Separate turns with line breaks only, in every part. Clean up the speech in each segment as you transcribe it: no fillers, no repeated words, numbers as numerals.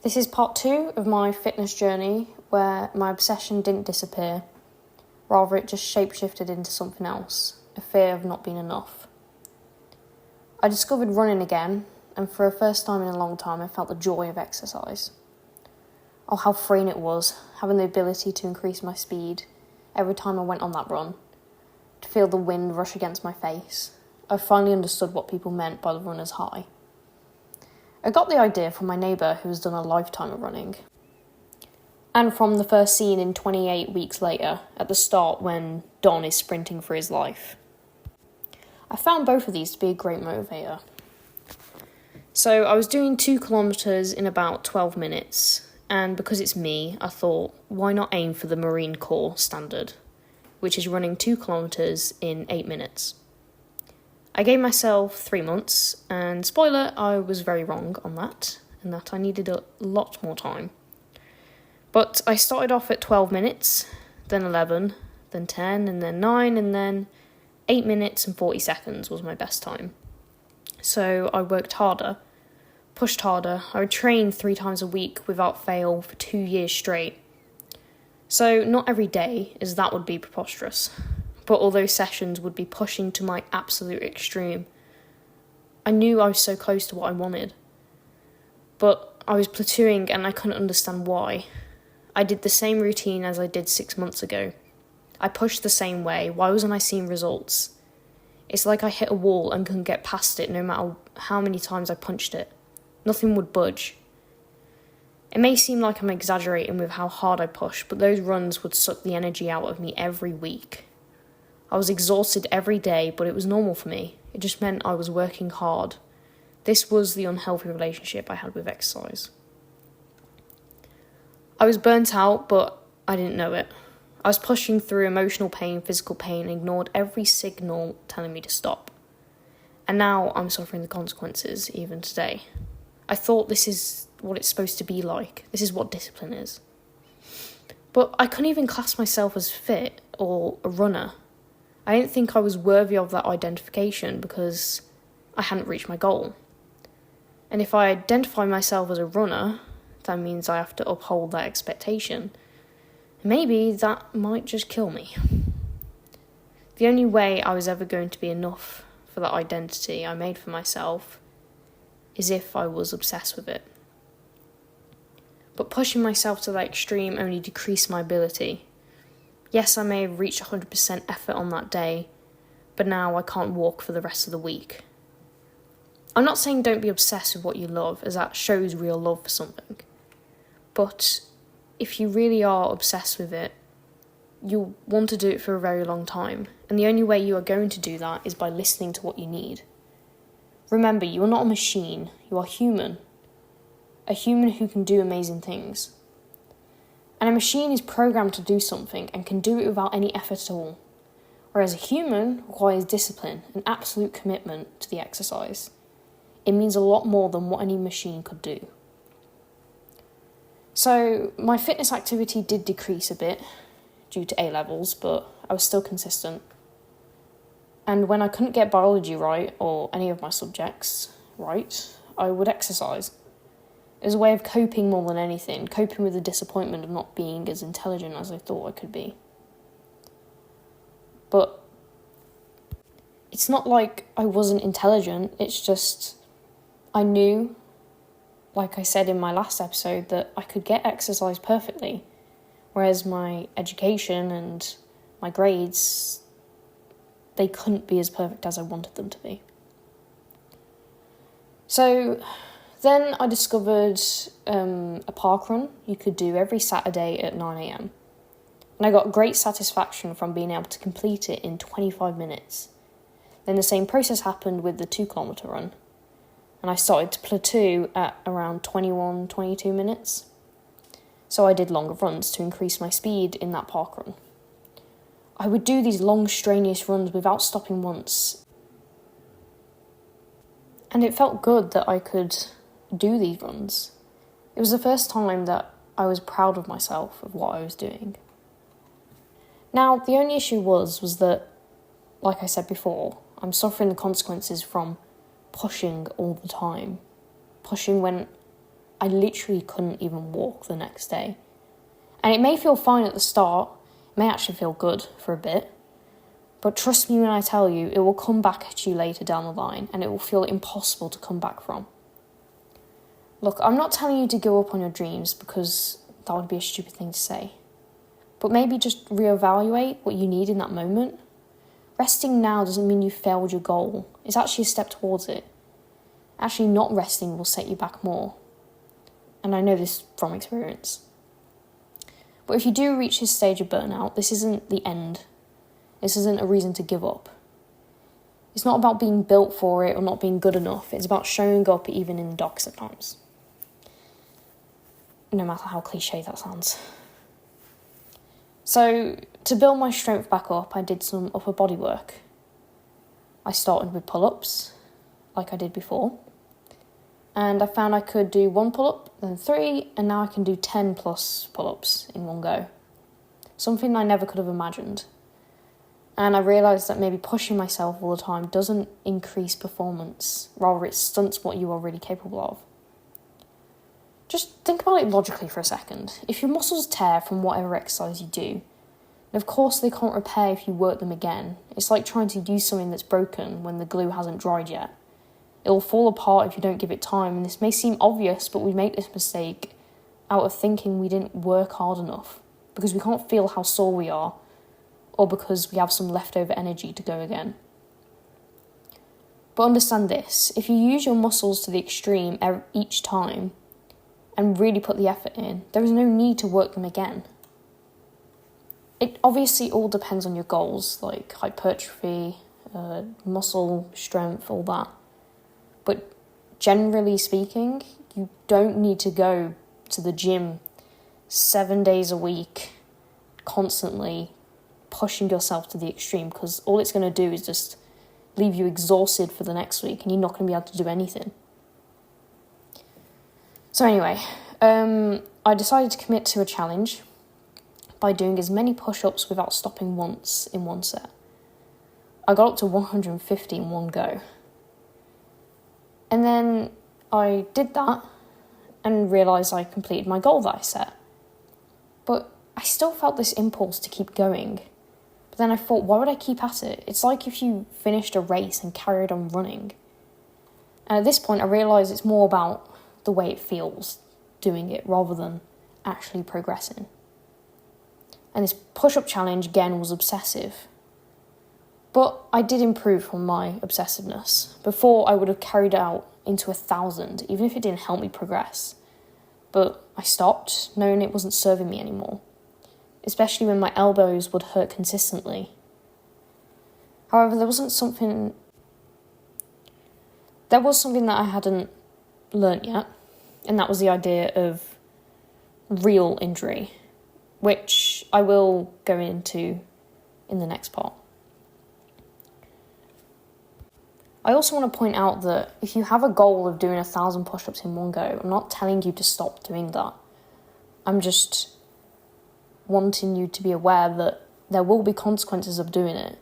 This is part 2 of my fitness journey where my obsession didn't disappear, rather it just shapeshifted into something else, a fear of not being enough. I discovered running again, and for the first time in a long time I felt the joy of exercise. Oh, how freeing it was, having the ability to increase my speed every time I went on that run, to feel the wind rush against my face. I finally understood what people meant by the runner's high. I got the idea from my neighbour who has done a lifetime of running, and from the first scene in 28 weeks later, at the start when Don is sprinting for his life. I found both of these to be a great motivator. So I was doing 2 kilometres in about 12 minutes, and because it's me, I thought, why not aim for the Marine Corps standard, which is running 2 kilometres in 8 minutes. I gave myself 3 months, and spoiler, I was very wrong on that, and that I needed a lot more time. But I started off at 12 minutes, then 11, then 10, and then 9, and then 8 minutes and 40 seconds was my best time. So I worked harder, pushed harder. I would train 3 times a week without fail for 2 years straight. So not every day, as that would be preposterous. But all those sessions would be pushing to my absolute extreme. I knew I was so close to what I wanted. But I was plateauing and I couldn't understand why. I did the same routine as I did 6 months ago. I pushed the same way. Why wasn't I seeing results? It's like I hit a wall and couldn't get past it no matter how many times I punched it. Nothing would budge. It may seem like I'm exaggerating with how hard I pushed, but those runs would suck the energy out of me every week. I was exhausted every day, but it was normal for me. It just meant I was working hard. This was the unhealthy relationship I had with exercise. I was burnt out, but I didn't know it. I was pushing through emotional pain, physical pain, and ignored every signal telling me to stop. And now I'm suffering the consequences, even today. I thought this is what it's supposed to be like. This is what discipline is. But I couldn't even class myself as fit or a runner. I didn't think I was worthy of that identification because I hadn't reached my goal. And if I identify myself as a runner, that means I have to uphold that expectation. Maybe that might just kill me. The only way I was ever going to be enough for that identity I made for myself is if I was obsessed with it. But pushing myself to that extreme only decreased my ability. Yes, I may have reached 100% effort on that day, but now I can't walk for the rest of the week. I'm not saying don't be obsessed with what you love, as that shows real love for something. But if you really are obsessed with it, you'll want to do it for a very long time. And the only way you are going to do that is by listening to what you need. Remember, you are not a machine, you are human. A human who can do amazing things. And a machine is programmed to do something and can do it without any effort at all. Whereas a human requires discipline and absolute commitment to the exercise. It means a lot more than what any machine could do. So my fitness activity did decrease a bit due to A-levels, but I was still consistent. And when I couldn't get biology right, or any of my subjects right, I would exercise. It was a way of coping more than anything, coping with the disappointment of not being as intelligent as I thought I could be. But it's not like I wasn't intelligent, it's just I knew, like I said in my last episode, that I could get exercise perfectly, whereas my education and my grades, they couldn't be as perfect as I wanted them to be. So then I discovered a park run you could do every Saturday at 9 a.m. And I got great satisfaction from being able to complete it in 25 minutes. Then the same process happened with the 2-kilometre run. And I started to plateau at around 21, 22 minutes. So I did longer runs to increase my speed in that park run. I would do these long, strenuous runs without stopping once. And it felt good that I could do these runs. It was the first time that I was proud of myself, of what I was doing. Now, the only issue was that, like I said before, I'm suffering the consequences from pushing all the time. Pushing when I literally couldn't even walk the next day. And it may feel fine at the start, it may actually feel good for a bit, but trust me when I tell you, it will come back at you later down the line, and it will feel impossible to come back from. Look, I'm not telling you to give up on your dreams, because that would be a stupid thing to say. But maybe just reevaluate what you need in that moment. Resting now doesn't mean you failed your goal. It's actually a step towards it. Actually, not resting will set you back more. And I know this from experience. But if you do reach this stage of burnout, this isn't the end. This isn't a reason to give up. It's not about being built for it or not being good enough. It's about showing up even in the darkest of times. No matter how cliche that sounds. So, to build my strength back up, I did some upper body work. I started with pull-ups, like I did before. And I found I could do 1 pull-up, then 3, and now I can do 10 plus pull-ups in one go. Something I never could have imagined. And I realised that maybe pushing myself all the time doesn't increase performance, rather it stunts what you are really capable of. Just think about it logically for a second. If your muscles tear from whatever exercise you do, and of course they can't repair if you work them again. It's like trying to use something that's broken when the glue hasn't dried yet. It will fall apart if you don't give it time, and this may seem obvious, but we make this mistake out of thinking we didn't work hard enough, because we can't feel how sore we are, or because we have some leftover energy to go again. But understand this, if you use your muscles to the extreme each time, and really put the effort in, there is no need to work them again. It obviously all depends on your goals, like hypertrophy, muscle strength, all that. But generally speaking, you don't need to go to the gym 7 days a week, constantly pushing yourself to the extreme, because all it's going to do is just leave you exhausted for the next week, and you're not going to be able to do anything. So anyway, I decided to commit to a challenge by doing as many push-ups without stopping once in one set. I got up to 150 in one go. And then I did that and realised I completed my goal that I set. But I still felt this impulse to keep going. But then I thought, why would I keep at it? It's like if you finished a race and carried on running. And at this point I realised it's more about the way it feels doing it rather than actually progressing. And this push-up challenge again was obsessive. But I did improve from my obsessiveness. Before I would have carried out into 1,000, even if it didn't help me progress. But I stopped, knowing it wasn't serving me anymore. Especially when my elbows would hurt consistently. However, there was something that I hadn't learnt yet, and that was the idea of real injury, which I will go into in the next part. I also want to point out that if you have a goal of doing 1,000 push-ups in one go, I'm not telling you to stop doing that. I'm just wanting you to be aware that there will be consequences of doing it.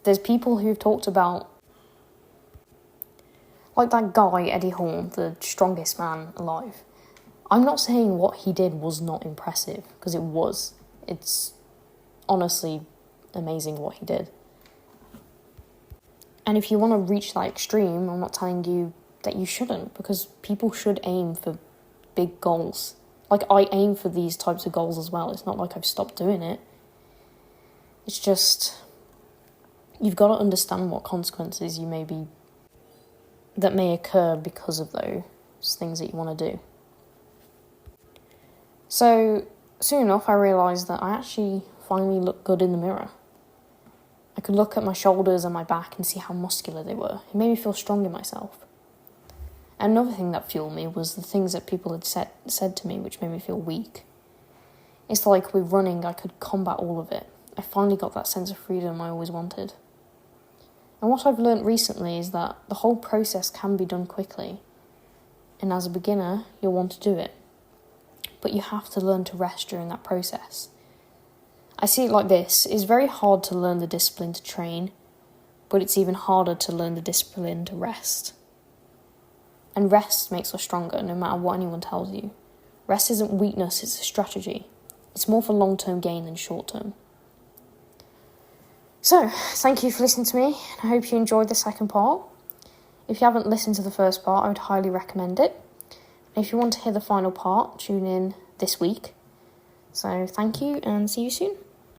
There's people who've talked about, like that guy, Eddie Hall, the strongest man alive. I'm not saying what he did was not impressive, because it was. It's honestly amazing what he did. And if you want to reach that extreme, I'm not telling you that you shouldn't, because people should aim for big goals. Like, I aim for these types of goals as well. It's not like I've stopped doing it. It's just, you've got to understand what consequences that may occur because of those things that you want to do. So, soon enough, I realised that I actually finally looked good in the mirror. I could look at my shoulders and my back and see how muscular they were. It made me feel strong in myself. And another thing that fueled me was the things that people had said to me, which made me feel weak. It's like with running, I could combat all of it. I finally got that sense of freedom I always wanted. And what I've learnt recently is that the whole process can be done quickly. And as a beginner, you'll want to do it. But you have to learn to rest during that process. I see it like this. It's very hard to learn the discipline to train, but it's even harder to learn the discipline to rest. And rest makes us stronger, no matter what anyone tells you. Rest isn't weakness, it's a strategy. It's more for long-term gain than short-term. So, thank you for listening to me. I hope you enjoyed the second part. If you haven't listened to the first part, I would highly recommend it. And if you want to hear the final part, tune in this week. So, thank you and see you soon.